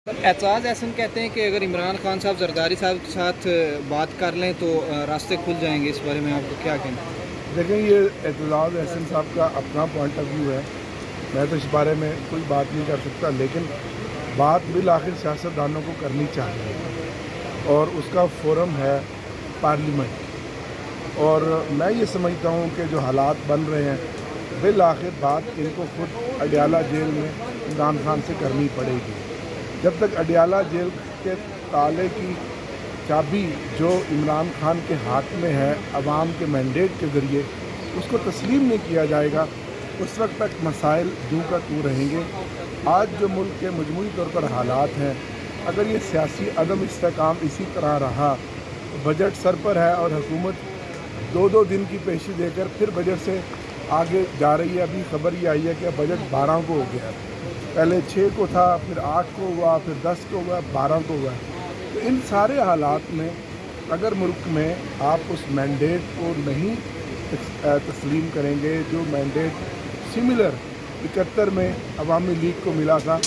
एतजाज़ एहसन कहते हैं कि अगर इमरान खान साहब जरदारी साहब के साथ बात कर लें तो रास्ते खुल जाएंगे। इस बारे में आपको क्या कहना है? देखें, ये एतजाज़ एहसन साहब का अपना पॉइंट ऑफ व्यू है। मैं तो इस बारे में कोई बात नहीं कर सकता, लेकिन बात बिल आखिर सियासतदानों को करनी चाहिए और उसका फोरम है पार्लियामेंट। और मैं ये समझता हूँ कि जो हालात बन रहे हैं बिल आखिर बात इनको खुद अडियाला जेल में इमरान खान से करनी पड़ेगी। जब तक अडियाला जेल के ताले की चाबी जो इमरान खान के हाथ में है अवाम के मैंडेट के ज़रिए उसको तस्लीम नहीं किया जाएगा, उस वक्त तक मसाइल दू का तू रहेंगे। आज जो मुल्क के मजमूई तौर पर हालात हैं, अगर ये सियासी अदम इस्तेकाम इसी तरह रहा तो बजट सर पर है और हुकूमत दो दिन की पेशी देकर फिर बजट से आगे जा रही है। अभी खबर ये आई है कि बजट 12 को हो गया, पहले 6 को था, फिर 8 को हुआ, फिर 10 को हुआ, 12 को हुआ। तो इन सारे हालात में अगर मुल्क में आप उस मैंडेट को नहीं तस्लीम करेंगे जो मैंडेट सिमिलर 71 में अवामी लीग को मिला था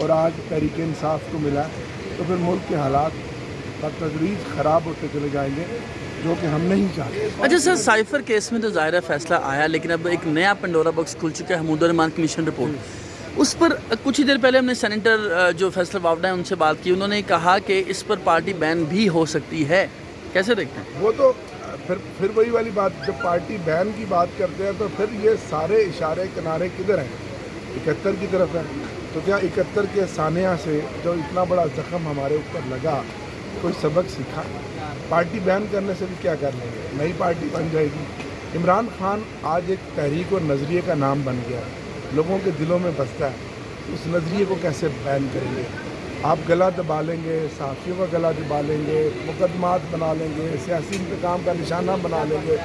और आज तहरीक इंसाफ को मिला, तो फिर मुल्क के हालात बतदरीज ख़राब होते चले जाएंगे, जो कि हम नहीं चाहते। अच्छा सर, साइफर केस में तो ज़ाहिर है फैसला आया, लेकिन अब एक नया पंडोरा बॉक्स खुल चुका है, हमूद रहमान कमीशन रिपोर्ट। उस पर कुछ ही देर पहले हमने सेनेटर जो फैसल वावडा है उनसे बात की, उन्होंने कहा कि इस पर पार्टी बैन भी हो सकती है। कैसे देखते हैं? वो तो फिर वही वाली बात, जब पार्टी बैन की बात करते हैं तो फिर ये सारे इशारे किनारे किधर हैं? 71 की तरफ है। तो क्या 71 के सानिया से जो इतना बड़ा जख्म हमारे ऊपर लगा, कोई सबक सीखा? पार्टी बैन करने से भी क्या कर लेंगे, नई पार्टी बन जाएगी। इमरान खान आज एक तहरीक और नज़रिए का नाम बन गया, लोगों के दिलों में बसता है। उस नज़रिए को कैसे बैन करेंगे? आप गला दबा लेंगे, सहाफ़ियों का गला दबा लेंगे, मुकदमात बना लेंगे, सियासी इंतकाम का निशाना बना लेंगे,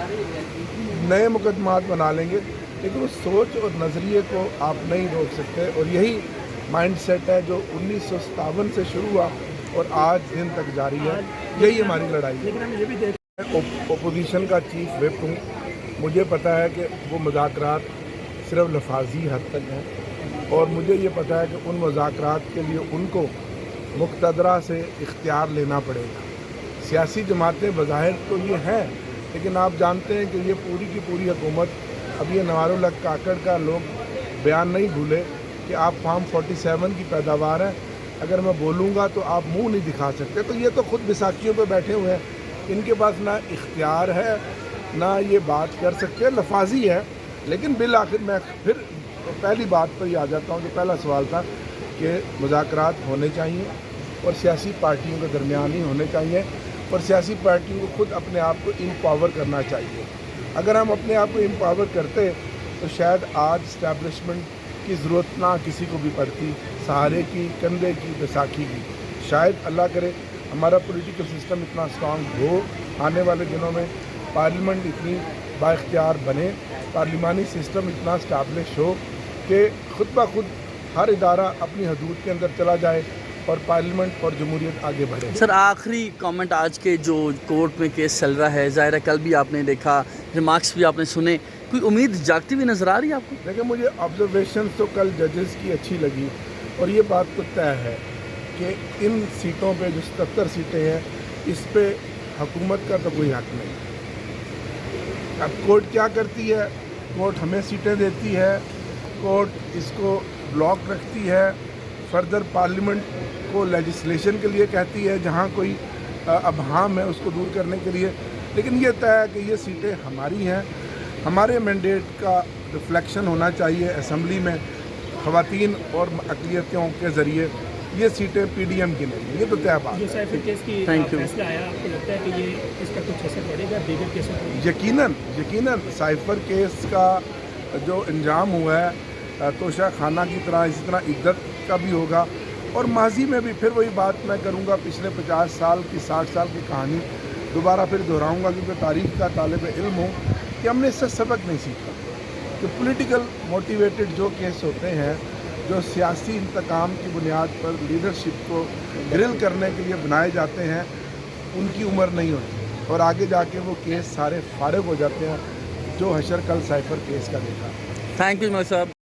नए मुकदमात बना लेंगे, लेकिन उस सोच और नज़रिए को आप नहीं रोक सकते। और यही माइंड सेट है जो 1957 से शुरू हुआ और आज दिन तक जारी है। यही हमारी लड़ाई है। लेकिन हम ये भी देख ओपोजिशन का चीफ व्हिप हूँ, मुझे पता है कि वो मुज़ाकरात सिर्फ लफाजी हद तक हैं और मुझे ये पता है कि उन मुज़ाकरात के लिए उनको मुक़तदरा से इख्तियार लेना पड़ेगा। सियासी जमातें बज़ाहिर तो ये हैं, लेकिन आप जानते हैं कि ये पूरी की पूरी हुकूमत, अब ये नवारुल हक काकड़ का लोग बयान नहीं भूले कि आप फार्म 47 की पैदावार है, अगर मैं बोलूँगा तो आप मुंह नहीं दिखा सकते। तो ये तो खुद बैसाखियों पे बैठे हुए हैं, इनके पास ना इख्तियार है ना ये बात कर सकते, लफाजी है। लेकिन बिल आखिर मैं फिर पहली बात पर ही आ जाता हूँ, जो पहला सवाल था कि मुज़ाकरात होने चाहिए और सियासी पार्टियों के दरमियान ही होने चाहिए और सियासी पार्टियों को खुद अपने आप को एम्पावर करना चाहिए। अगर हम अपने आप को एम्पावर करते तो शायद आज इस्टेब्लिशमेंट की ज़रूरत ना किसी को भी पड़ती, सहारे की, कंधे की, बैसाखी की। शायद अल्लाह करे हमारा पॉलिटिकल सिस्टम इतना स्ट्रॉन्ग हो, आने वाले दिनों में पार्लियामेंट इतनी बाइख्तियार बने, पार्लिमानी सिस्टम इतना स्टैब्लिश हो कि खुद ब खुद हर इदारा अपनी हदूद के अंदर चला जाए और पार्लियामेंट और जमहूरियत आगे बढ़े। सर, आखिरी कमेंट, आज के जो कोर्ट में केस चल रहा है, ज़ाहिर है कल भी आपने देखा, रिमार्क्स भी आपने सुने, कोई उम्मीद जागती हुई नज़र आ रही है आपको? देखिए, मुझे ऑब्जर्वेशन तो कल जजेस की अच्छी लगी और ये बात तो तय है कि इन सीटों पे जो 77 सीटें हैं, इस पे हुकूमत का तो कोई हक नहीं। अब कोर्ट क्या करती है? कोर्ट हमें सीटें देती है, कोर्ट इसको ब्लॉक रखती है, फर्दर पार्लियामेंट को लेजिस्लेशन के लिए कहती है जहाँ कोई अबहाम है उसको दूर करने के लिए। लेकिन ये तय है कि ये सीटें हमारी हैं, हमारे मैंडेट का रिफ्लेक्शन होना चाहिए असम्बली में ख़वातीन और अक़लियतों के ज़रिए। ये सीटें पीडीएम की नहीं, ये तो तय बात जो है। साइफर केस की फैसला आया, आपको लगता है कि ये इसका कुछ असर पड़ेगा दीगर केसों पर? यकीनन साइफर केस का जो अंजाम हुआ है तोशा खाना की तरह इसी तरह इद्दत का भी होगा। और माजी में भी फिर वही बात मैं करूँगा, पिछले 50 साल की 60 साल की कहानी दोबारा फिर दोहराऊँगा, क्योंकि तारीख़ का तालिब इल्म हूँ, कि हमने इससे सबक नहीं सीखा कि पॉलिटिकल मोटिवेटेड जो केस होते हैं, जो सियासी इंतकाम की बुनियाद पर लीडरशिप को ग्रिल करने के लिए बनाए जाते हैं, उनकी उम्र नहीं होती और आगे जाके वो केस सारे फारिग हो जाते हैं, जो हशर कल साइफर केस का देखा। थैंक यू साहब।